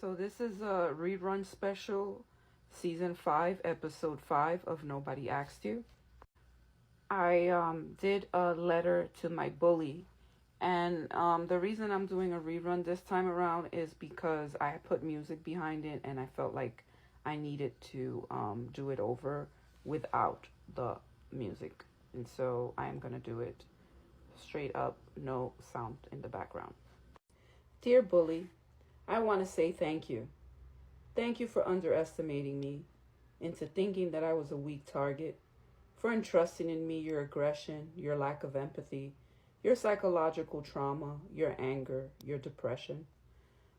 So this is a rerun special, season 5, episode 5 of Nobody Asked You. I did a letter to my bully, and the reason I'm doing a rerun this time around is because I put music behind it, and I felt like I needed to do it over without the music. And so I am going to do it straight up, no sound in the background. Dear bully, I want to say thank you. Thank you for underestimating me, into thinking that I was a weak target, for entrusting in me your aggression, your lack of empathy, your psychological trauma, your anger, your depression.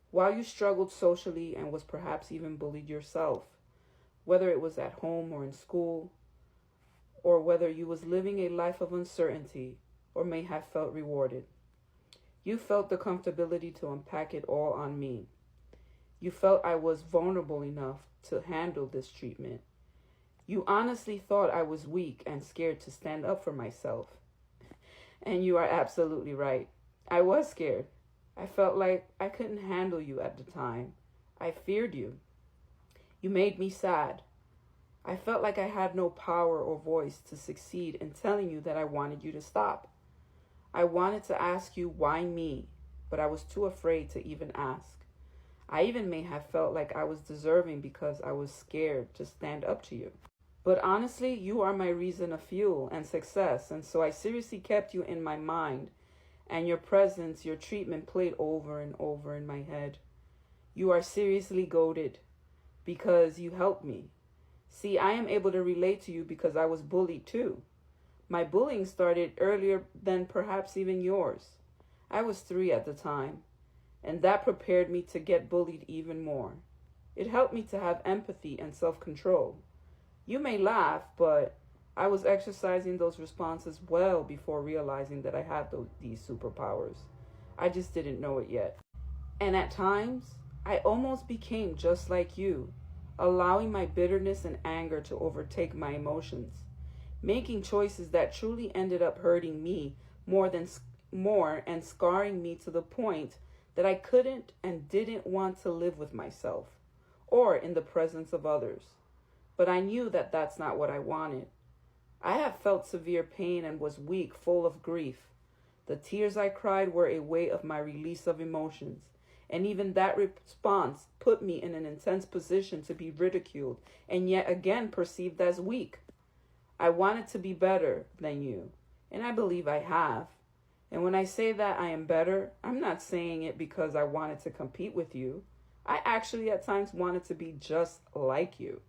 While you struggled socially and was perhaps even bullied yourself, whether it was at home or in school, or whether you was living a life of uncertainty or may have felt rewarded. You felt the comfortability to unpack it all on me. You felt I was vulnerable enough to handle this treatment. You honestly thought I was weak and scared to stand up for myself. And you are absolutely right. I was scared. I felt like I couldn't handle you at the time. I feared you. You made me sad. I felt like I had no power or voice to succeed in telling you that I wanted you to stop. I wanted to ask you why me, but I was too afraid to even ask. I even may have felt like I was deserving because I was scared to stand up to you. But honestly, you are my reason of fuel and success, and so I seriously kept you in my mind, and your presence, your treatment played over and over in my head. You are seriously goated because you helped me. See, I am able to relate to you because I was bullied too. My bullying started earlier than perhaps even yours. I was 3 at the time, and that prepared me to get bullied even more. It helped me to have empathy and self-control. You may laugh, but I was exercising those responses well before realizing that I had these superpowers. I just didn't know it yet. And at times, I almost became just like you, allowing my bitterness and anger to overtake my emotions, making choices that truly ended up hurting me more and scarring me to the point that I couldn't and didn't want to live with myself or in the presence of others. But I knew that that's not what I wanted. I have felt severe pain and was weak, full of grief. The tears I cried were a way of my release of emotions, and even that response put me in an intense position to be ridiculed and yet again perceived as weak. I wanted to be better than you, and I believe I have. And when I say that I am better, I'm not saying it because I wanted to compete with you. I actually at times wanted to be just like you.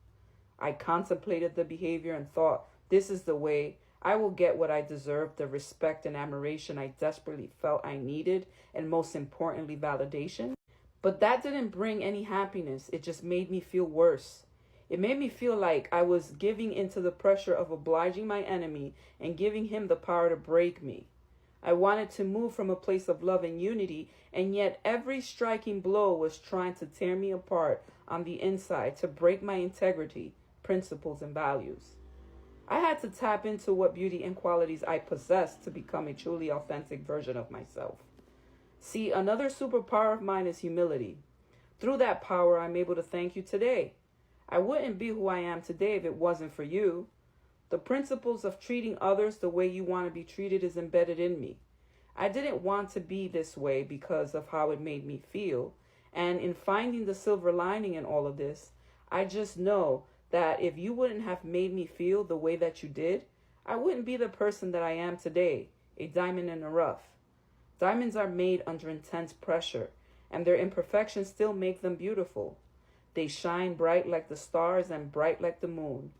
I contemplated the behavior and thought, this is the way I will get what I deserve, the respect and admiration I desperately felt I needed, and most importantly, validation. But that didn't bring any happiness. It just made me feel worse. It made me feel like I was giving into the pressure of obliging my enemy and giving him the power to break me. I wanted to move from a place of love and unity, and yet every striking blow was trying to tear me apart on the inside, to break my integrity, principles, and values. I had to tap into what beauty and qualities I possessed to become a truly authentic version of myself. See, another superpower of mine is humility. Through that power, I'm able to thank you today. I wouldn't be who I am today if it wasn't for you. The principles of treating others the way you want to be treated is embedded in me. I didn't want to be this way because of how it made me feel. And in finding the silver lining in all of this, I just know that if you wouldn't have made me feel the way that you did, I wouldn't be the person that I am today, a diamond in the rough. Diamonds are made under intense pressure, and their imperfections still make them beautiful. They shine bright like the stars and bright like the moon.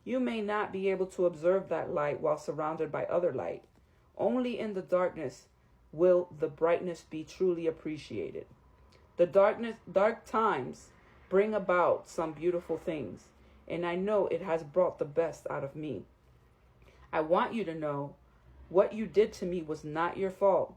You may not be able to observe that light while surrounded by other light. Only in the darkness will the brightness be truly appreciated. The dark times bring about some beautiful things, and I know it has brought the best out of me. I want you to know what you did to me was not your fault.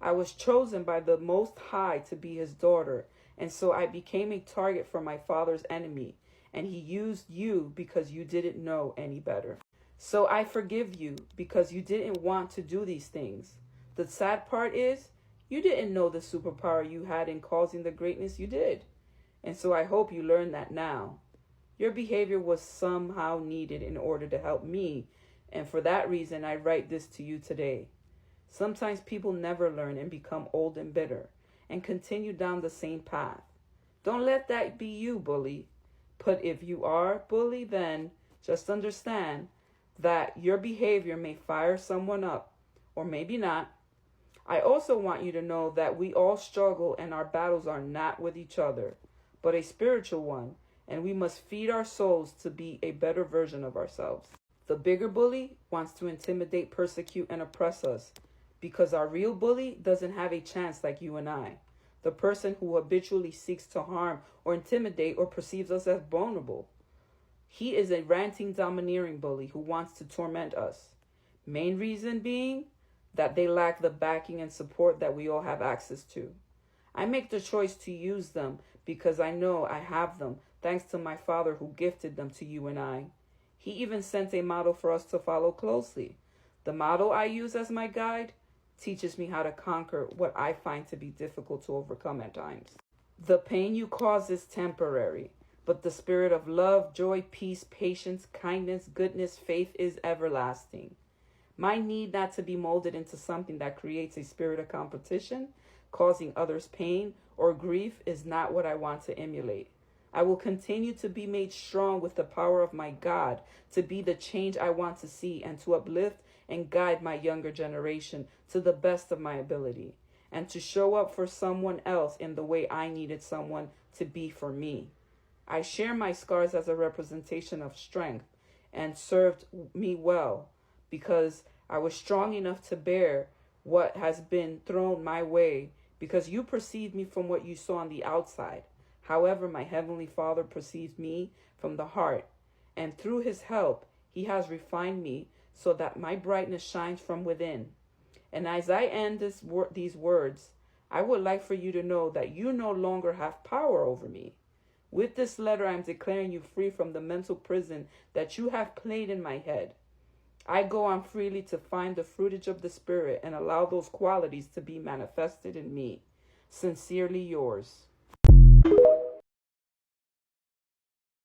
I was chosen by the Most High to be his daughter, and so I became a target for my father's enemy, and he used you because you didn't know any better. So I forgive you because you didn't want to do these things. The sad part is, you didn't know the superpower you had in causing the greatness you did. And so I hope you learn that now. Your behavior was somehow needed in order to help me, and for that reason I write this to you today. Sometimes people never learn and become old and bitter and continue down the same path. Don't let that be you, bully. But if you are bully, then just understand that your behavior may fire someone up, or maybe not. I also want you to know that we all struggle and our battles are not with each other, but a spiritual one, and we must feed our souls to be a better version of ourselves. The bigger bully wants to intimidate, persecute, and oppress us because our real bully doesn't have a chance like you and I. The person who habitually seeks to harm or intimidate or perceives us as vulnerable. He is a ranting, domineering bully who wants to torment us. Main reason being that they lack the backing and support that we all have access to. I make the choice to use them because I know I have them thanks to my Father who gifted them to you and I. He even sent a model for us to follow closely. The model I use as my guide teaches me how to conquer what I find to be difficult to overcome at times. The pain you cause is temporary, but the spirit of love, joy, peace, patience, kindness, goodness, faith is everlasting. My need not to be molded into something that creates a spirit of competition, causing others pain or grief, is not what I want to emulate. I will continue to be made strong with the power of my God to be the change I want to see and to uplift and guide my younger generation to the best of my ability and to show up for someone else in the way I needed someone to be for me. I share my scars as a representation of strength and served me well because I was strong enough to bear what has been thrown my way because you perceived me from what you saw on the outside. However, my Heavenly Father perceives me from the heart, and through His help, He has refined me so that my brightness shines from within. And as I end these words, I would like for you to know that you no longer have power over me. With this letter, I am declaring you free from the mental prison that you have played in my head. I go on freely to find the fruitage of the Spirit and allow those qualities to be manifested in me. Sincerely yours.